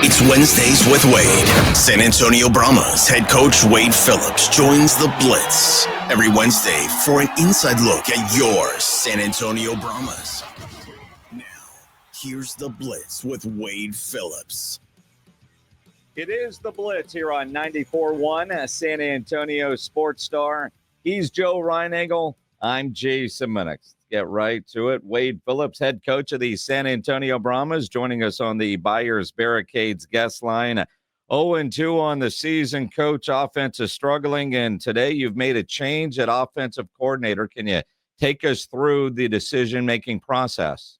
It's Wednesdays with Wade. San Antonio Brahmas head coach Wade Phillips joins the Blitz every Wednesday for an inside look at your San Antonio Brahmas. Now, here's the Blitz with Wade Phillips. It is the Blitz here on 94.1 San Antonio Sports Star. He's Joe Reinagel. I'm Jason Minix. Get right to it. Wade Phillips, head coach of the San Antonio Brahmas, joining us on the Buyers Barricades guest line. 0-2 on the season. Coach, offense is struggling, and today you've made a change at offensive coordinator. Can you take us through the decision-making process?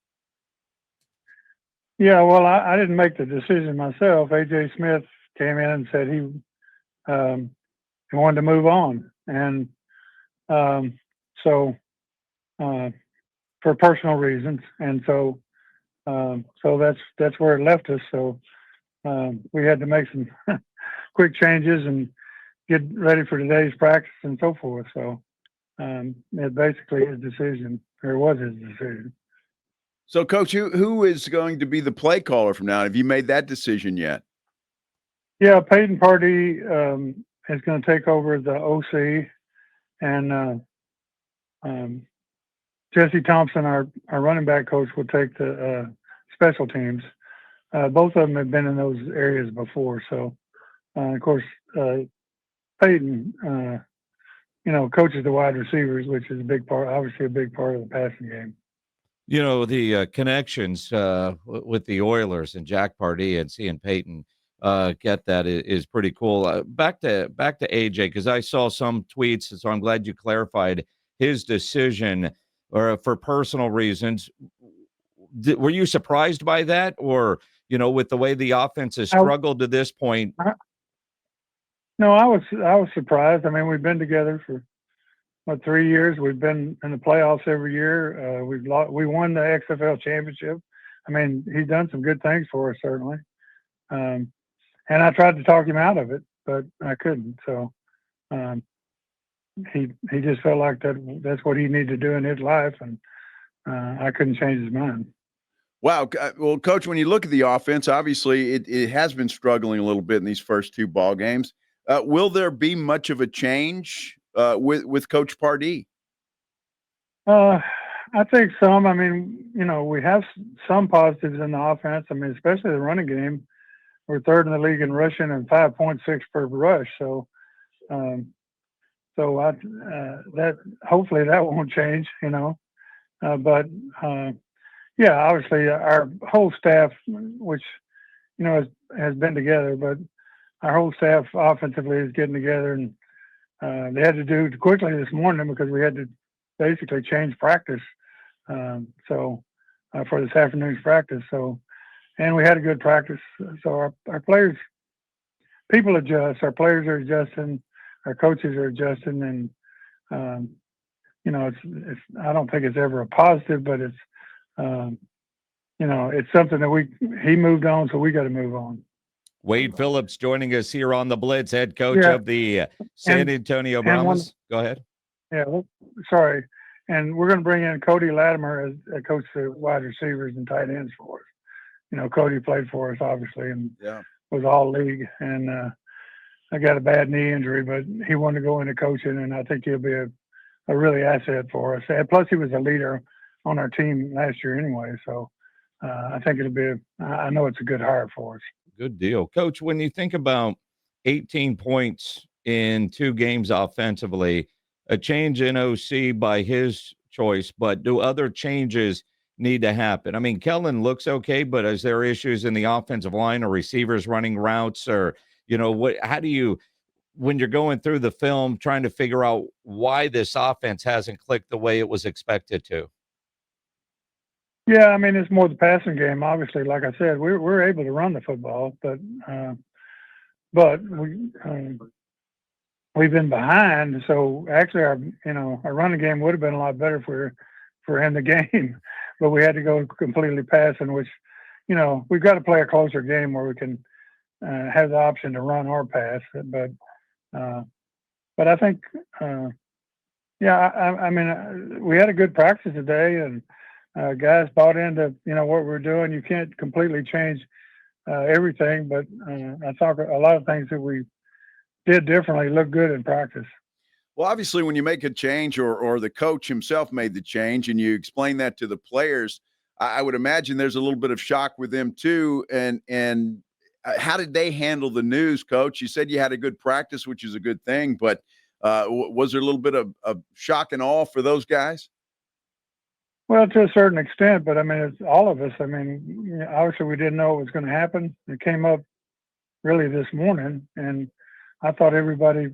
Yeah, well, I didn't make the decision myself. A.J. Smith came in and said he wanted to move on, and for personal reasons, and so that's where it left us. So we had to make some quick changes and get ready for today's practice and so forth. So it basically his decision, or it was his decision. So, Coach, who is going to be the play caller from now on? Have you made that decision yet? Yeah, Peyton Pardee is going to take over the OC, and Jesse Thompson, our running back coach, will take the special teams. Both of them have been in those areas before. So, of course, Peyton, coaches the wide receivers, which is obviously a big part of the passing game. You know, the connections with the Oilers and Jack Pardee and seeing Peyton get that is pretty cool. Back to AJ, because I saw some tweets, so I'm glad you clarified his decision or for personal reasons. Were you surprised by that, or with the way the offense has struggled to this point? No, I was surprised. I mean, we've been together for 3 years. We've been in the playoffs every year. We won the XFL championship. I mean, he's done some good things for us, certainly. And I tried to talk him out of it, but I couldn't. So he just felt like that's what he needed to do in his life, and I couldn't change his mind. Wow. Well, Coach, when you look at the offense, obviously it has been struggling a little bit in these first two ball games. Will there be much of a change with Coach Pardee? I think some. I mean, we have some positives in the offense. I mean, especially the running game. We're third in the league in rushing and 5.6 per rush. So, that hopefully that won't change. But yeah, obviously our whole staff, which has been together, but our whole staff offensively is getting together, and they had to do it quickly this morning because we had to basically change practice. For this afternoon's practice. So, and we had a good practice. So our players, people adjust. Our players are adjusting. Our coaches are adjusting, and it's. I don't think it's ever a positive, but it's. It's something that he moved on, so we got to move on. Wade Phillips joining us here on the Blitz, head coach of the San Antonio Brahmas. Go ahead. Yeah, sorry. And we're going to bring in Cody Latimer as a coach of wide receivers and tight ends for us. Cody played for us, obviously, and was all league. And I got a bad knee injury, but he wanted to go into coaching, and I think he'll be a really asset for us. And plus, he was a leader on our team last year anyway. So I think I know it's a good hire for us. Good deal. Coach, when you think about 18 points in 2 games offensively, a change in OC by his choice, but do other changes need to happen? I mean, Kellen looks okay, but is there issues in the offensive line or receivers running routes, or, how do you, when you're going through the film, trying to figure out why this offense hasn't clicked the way it was expected to? Yeah, I mean, it's more the passing game. Obviously, like I said, we're able to run the football, but we've been behind. So actually, our running game would have been a lot better for in the game, but we had to go completely passing. Which, we've got to play a closer game where we can have the option to run or pass. But I think, I mean, we had a good practice today, and guys bought into what we're doing. You can't completely change everything, but I thought a lot of things that we did differently looked good in practice. Well, obviously, when you make a change or the coach himself made the change and you explain that to the players, I would imagine there's a little bit of shock with them too. And how did they handle the news, Coach? You said you had a good practice, which is a good thing, but was there a little bit of shock and awe for those guys? Well, to a certain extent, but I mean, it's all of us. I mean, obviously, we didn't know what was going to happen. It came up really this morning, and I thought everybody,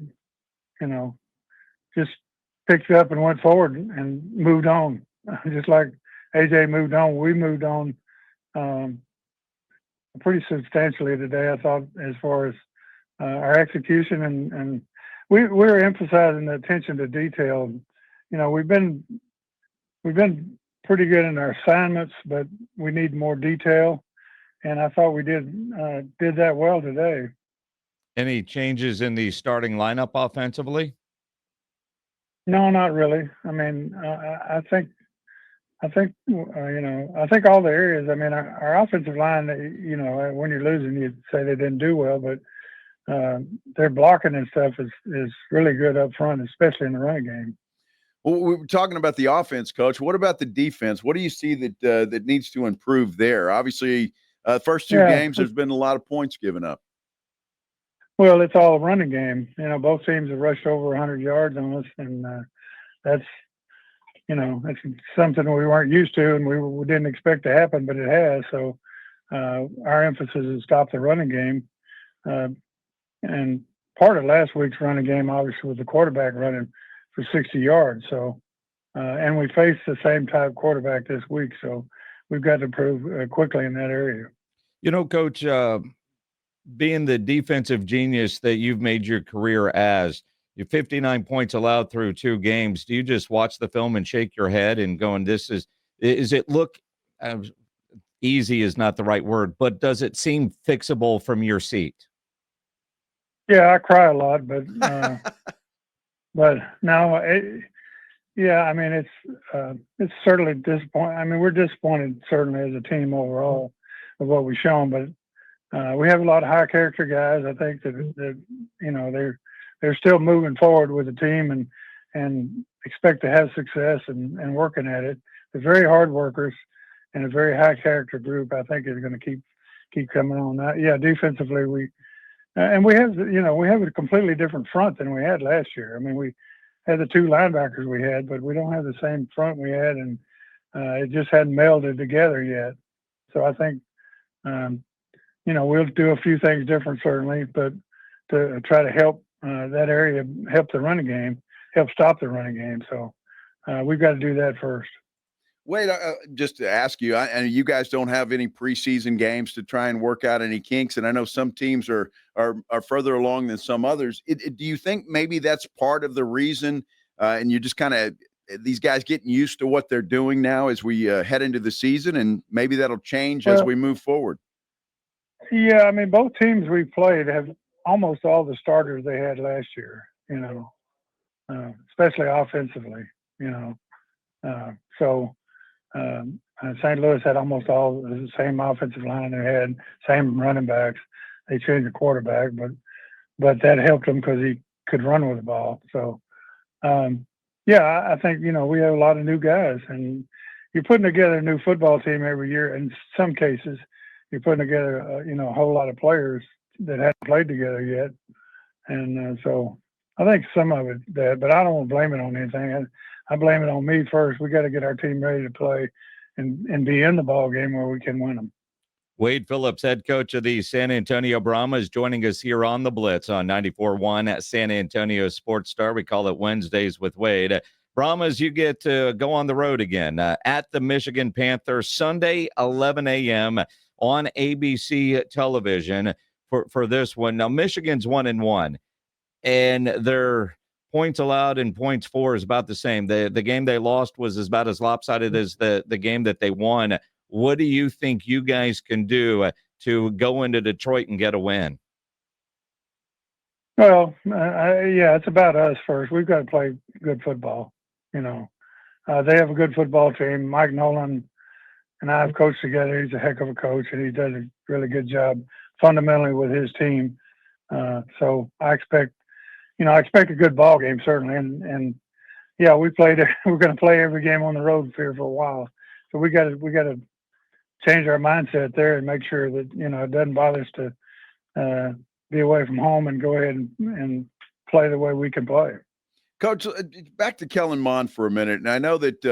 just picked it up and went forward and moved on. Just like AJ moved on, we moved on pretty substantially today, I thought, as far as our execution. And we're emphasizing the attention to detail. We've been pretty good in our assignments, but we need more detail. And I thought we did that well today. Any changes in the starting lineup offensively? No, not really. I mean, I think all the areas. I mean, our offensive line. When you're losing, you say they didn't do well, but their blocking and stuff is really good up front, especially in the running game. Well, we were talking about the offense, Coach. What about the defense? What do you see that needs to improve there? Obviously, first two games, there's been a lot of points given up. Well, it's all a running game. Both teams have rushed over 100 yards on us, and that's something we weren't used to, and we didn't expect to happen, but it has. So our emphasis is stop the running game. And part of last week's running game, obviously, was the quarterback running for 60 yards. So, and we faced the same type quarterback this week. So we've got to improve quickly in that area. Coach, being the defensive genius that you've made your career as, you're 59 points allowed through 2 games. Do you just watch the film and shake your head and going, is it look easy is not the right word, but does it seem fixable from your seat? Yeah, I cry a lot, but no, I mean, it's certainly disappointing. I mean, we're disappointed certainly as a team overall of what we've shown, but we have a lot of high character guys. I think that they're still moving forward with the team and expect to have success and working at it. They're very hard workers and a very high character group. I think is going to keep coming on. That. Yeah, defensively we have a completely different front than we had last year. I mean, we had the 2 linebackers we had, but we don't have the same front we had, and it just hadn't melded together yet. So I think we'll do a few things different certainly, but to try to help that area, help the running game, help stop the running game. So we've got to do that first. Wait, just to ask you, and you guys don't have any preseason games to try and work out any kinks, and I know some teams are further along than some others. Do you think maybe that's part of the reason, and you're just kind of these guys getting used to what they're doing now as we head into the season, and maybe that'll change as we move forward? Yeah, I mean, both teams we played have almost all the starters they had last year, especially offensively, St. Louis had almost all the same offensive line they had, same running backs. They changed the quarterback, but that helped them because he could run with the ball. So, I think, we have a lot of new guys, and you're putting together a new football team every year. In some cases, you're putting together, a whole lot of players that haven't played together yet. And so I think some of it that, but I don't want to blame it on anything. I blame it on me first. We got to get our team ready to play and be in the ball game where we can win them. Wade Phillips, head coach of the San Antonio Brahmas, joining us here on the Blitz on 94.1 at San Antonio Sports Star. We call it Wednesdays with Wade. Brahmas, you get to go on the road again at the Michigan Panthers Sunday, 11 a.m. on ABC television for this one. Now, Michigan's 1-1, and their points allowed and points for is about the same. The game they lost was about as lopsided as the game that they won. What do you think you guys can do to go into Detroit and get a win? Well, it's about us first. We've got to play good football. They have a good football team. Mike Nolan and I have coached together. He's a heck of a coach, and he does a really good job fundamentally with his team. So I expect a good ball game certainly, and yeah, we're going to play every game on the road here for a while. So we got to change our mindset there and make sure that it doesn't bother us to be away from home and go ahead and play the way we can play. Coach, back to Kellen Mond for a minute. And I know that,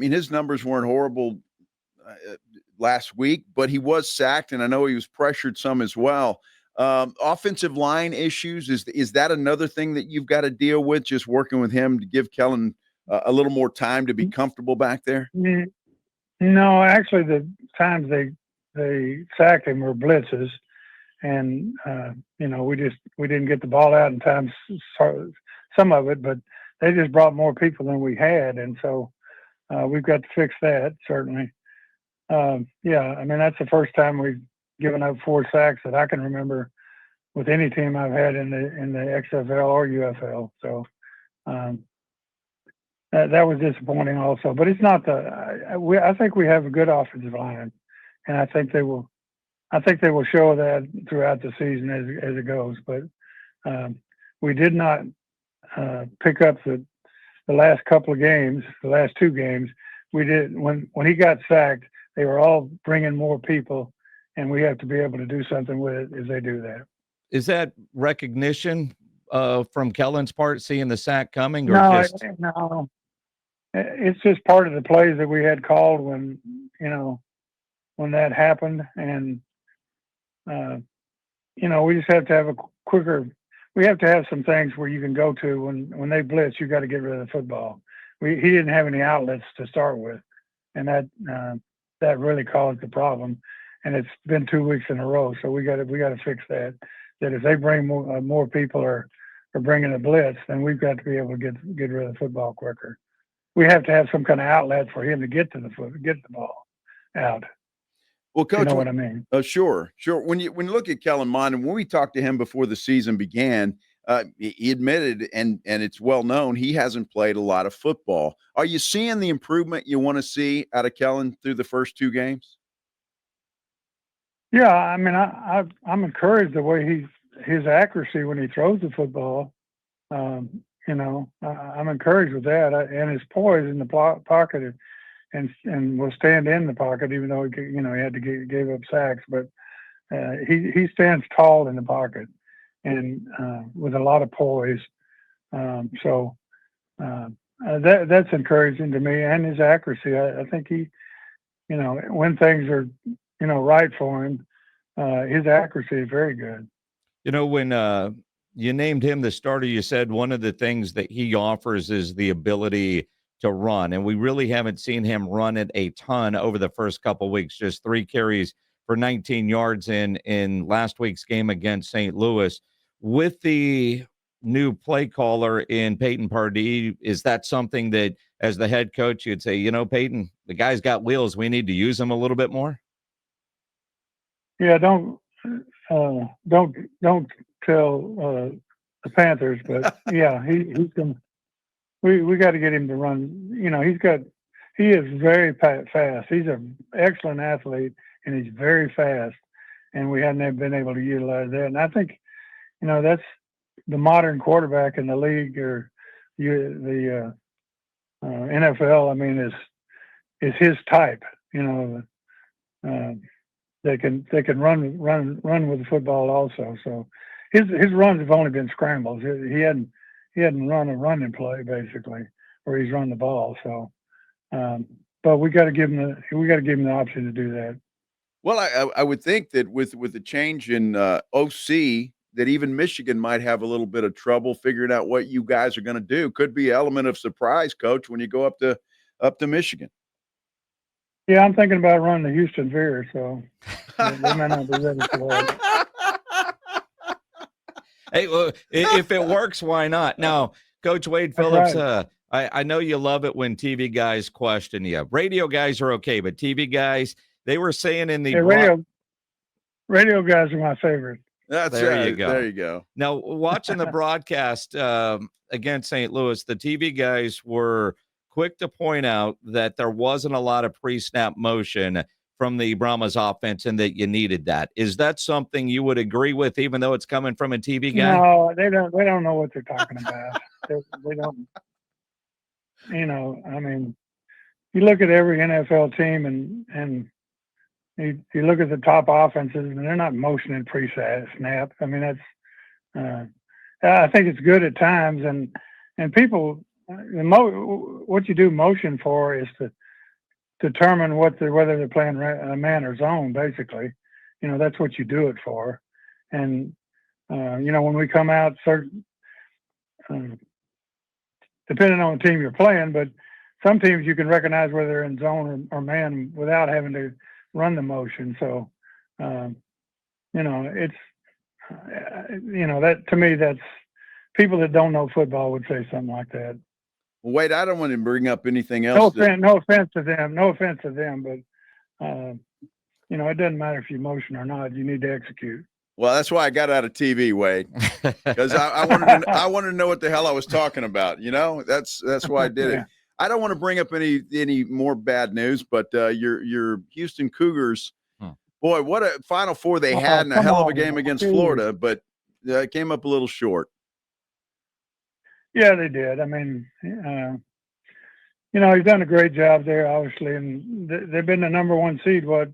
his numbers weren't horrible last week, but he was sacked, and I know he was pressured some as well. Offensive line issues, is that another thing that you've got to deal with, just working with him to give Kellen a little more time to be comfortable back there? No, actually the times they sacked him were blitzes, and we didn't get the ball out in time, some of it, but they just brought more people than we had, and so we've got to fix that certainly. That's the first time we've given up 4 sacks that I can remember with any team I've had in the XFL or UFL. So that was disappointing also. But it's not I think we have a good offensive line, and I think they will show that throughout the season as it goes. But we did not pick up the last couple of games, the last 2 games. We did when he got sacked. They were all bringing more people, and we have to be able to do something with it as they do that. Is that recognition from Kellen's part, seeing the sack coming, or No, it's just part of the plays that we had called when that happened, and we just have to have a quicker. We have to have some things where you can go to when they blitz. You got to get rid of the football. He didn't have any outlets to start with, and that really caused the problem. And it's been 2 weeks in a row, so we got to fix that. That if they bring more people or bringing a blitz, then we've got to be able to get rid of the football quicker. We have to have some kind of outlet for him to get the ball out. Well, Coach, you know what I mean? Sure. When you look at Kellen Mond, and when we talked to him before the season began, he admitted, and it's well known, he hasn't played a lot of football. Are you seeing the improvement you want to see out of Kellen through the first 2 games? Yeah, I mean, I'm encouraged the way his accuracy when he throws the football. I'm encouraged with that, and his poise in the pocket, and will stand in the pocket, even though he had to gave up sacks. But he stands tall in the pocket, and with a lot of poise. That's encouraging to me, and his accuracy. I think he, when things are right for him, his accuracy is very good. When you named him the starter, you said one of the things that he offers is the ability to run, and we really haven't seen him run it a ton over the first couple of weeks. Just 3 carries for 19 yards in last week's game against St. Louis. With the new play caller in Peyton Pardee, is that something that, as the head coach, you'd say, Peyton, the guy's got wheels, we need to use him a little bit more? Yeah, don't tell the Panthers, but yeah, he's going. We got to get him to run. He is very fast. He's an excellent athlete, and he's very fast, and we haven't been able to utilize that. And I think, that's the modern quarterback in the league, or the NFL. I mean, is his type. They can run with the football also. So his runs have only been scrambles. He hadn't run a running play basically, where he's run the ball. So, but we got to give him the option to do that. Well, I would think that with the change in OC, that even Michigan might have a little bit of trouble figuring out what you guys are going to do. Could be an element of surprise, Coach, when you go up to Michigan. Yeah, I'm thinking about running the Houston Veer, so they may not be ready for that. Hey, well, if it works, why not? Now, Coach Wade Phillips, right. I know you love it when TV guys question you. Radio guys are okay, but TV guys, they were saying in the radio guys are my favorite. There you go. There you go. Now, watching the broadcast against St. Louis, the TV guys were quick to point out that there wasn't a lot of pre-snap motion from the Brahmas offense and that you needed that. Is that something you would agree with, even though it's coming from a TV guy? No, they don't know what they're talking about. They don't, I mean, you look at every NFL team and you look at the top offenses and they're not motioning pre-snap. I mean, that's, I think it's good at times and people, what you do motion for is to determine whether they're playing man or zone, basically. That's what you do it for. And, when we come out, depending on the team you're playing, but some teams you can recognize whether they're in zone or man without having to run the motion. So, it's, that to me, that's people that don't know football would say something like that. Well, wait, I don't want to bring up anything else. No offense to them, but it doesn't matter if you motion or not. You need to execute. Well, that's why I got out of TV, Wade, because I wanted to know what the hell I was talking about. That's why I did it. I don't want to bring up any more bad news, but your Houston Cougars, boy, what a Final Four they had and a hell of a game against Florida, but it came up a little short. Yeah, they did. I mean, he's done a great job there, obviously, and they've been the number one seed, 4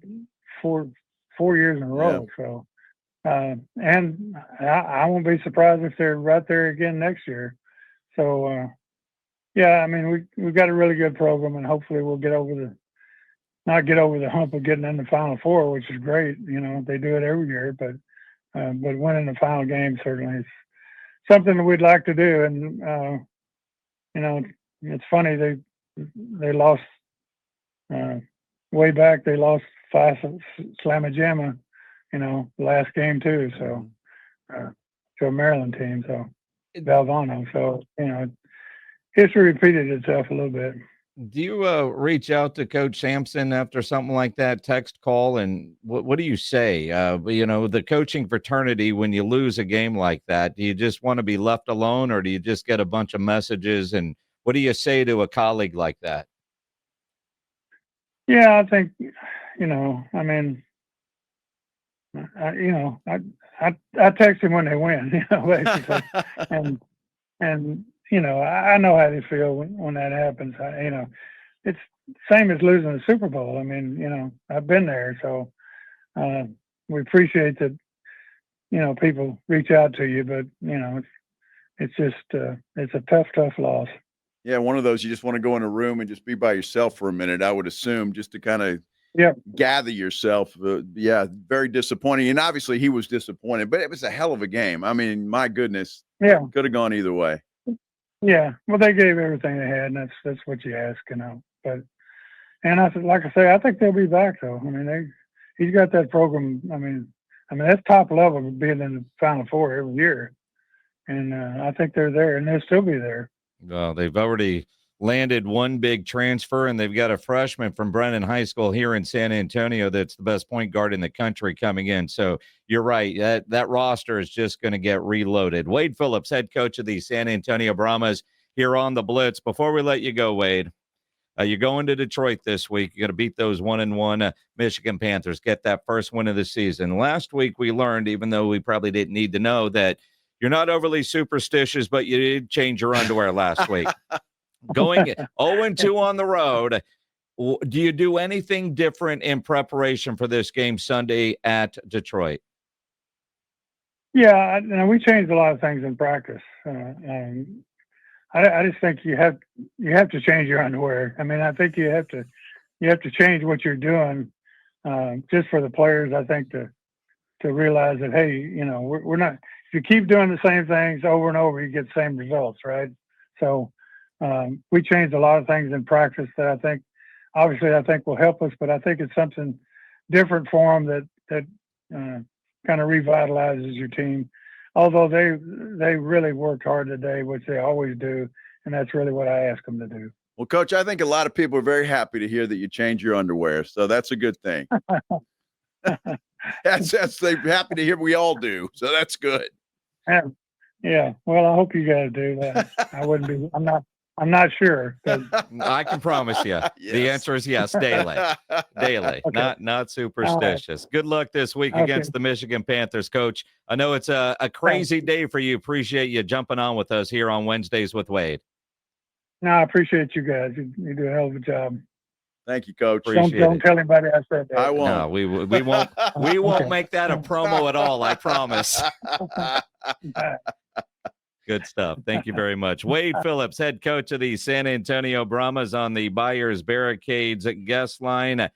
years in a row. Yeah. So, and I won't be surprised if they're right there again next year. So, yeah, I mean, we've got a really good program, and hopefully we'll not get over the hump of getting in the Final Four, which is great. They do it every year, but winning the final game certainly is something that we'd like to do. And, it's funny, they lost way back. They lost 5 Slamma Jamma, the last game too. So, to a Maryland team. So Valvano. So, history repeated itself a little bit. Do you reach out to Coach Sampson after something like that, text, call, and what do you say? The coaching fraternity, when you lose a game like that, do you just want to be left alone, or do you just get a bunch of messages? And what do you say to a colleague like that? Yeah, I think, I mean, I text him when they win, basically, and I know how they feel when that happens. It's same as losing the Super Bowl. I mean, I've been there, so we appreciate that. People reach out to you, but it's just it's a tough loss. Yeah, one of those you just want to go in a room and just be by yourself for a minute, I would assume, just to kind of gather yourself. Yeah, very disappointing. And obviously he was disappointed, but it was a hell of a game. I mean, my goodness. Yeah. Could have gone either way. Yeah. Well, they gave everything they had, and that's what you ask, But like I say, I think they'll be back though. I mean, he's got that program. I mean that's top level being in the Final Four every year. And I think they're there, and they'll still be there. Well, they've already landed one big transfer, and they've got a freshman from Brennan High School here in San Antonio that's the best point guard in the country coming in. So you're right. That roster is just going to get reloaded. Wade Phillips, head coach of the San Antonio Brahmas, here on the Blitz. Before we let you go, Wade, you're going to Detroit this week. You're going to beat those 1-1 Michigan Panthers, get that first win of the season. Last week we learned, even though we probably didn't need to know, that you're not overly superstitious, but you did change your underwear last week. Going 0-2 on the road, do you do anything different in preparation for this game Sunday at Detroit? Yeah, we changed a lot of things in practice. I just think you have to change your underwear. I mean, I think you have to change what you're doing just for the players. I think to realize that, hey, we're not. If you keep doing the same things over and over, you get the same results, right? So we changed a lot of things in practice that I think will help us, but I think it's something different for them that kind of revitalizes your team. Although they really worked hard today, which they always do, and that's really what I ask them to do. Well, Coach, I think a lot of people are very happy to hear that you change your underwear, so that's a good thing. That's they're happy to hear. We all do, so that's good. Yeah. Well, I hope you guys do that. I'm I'm not sure. I can promise you. The answer is yes, daily. Daily, Okay. not superstitious. Good luck this week against the Michigan Panthers, Coach. I know it's a crazy day for you. Appreciate you jumping on with us here on Wednesdays with Wade. No, I appreciate you guys. You do a hell of a job. Thank you, Coach. Don't tell anybody I said that. I won't. No, we won't. We won't make that a promo at all. I promise. Good stuff. Thank you very much. Wade Phillips, head coach of the San Antonio Brahmas, on the Buyers Barricades guest line.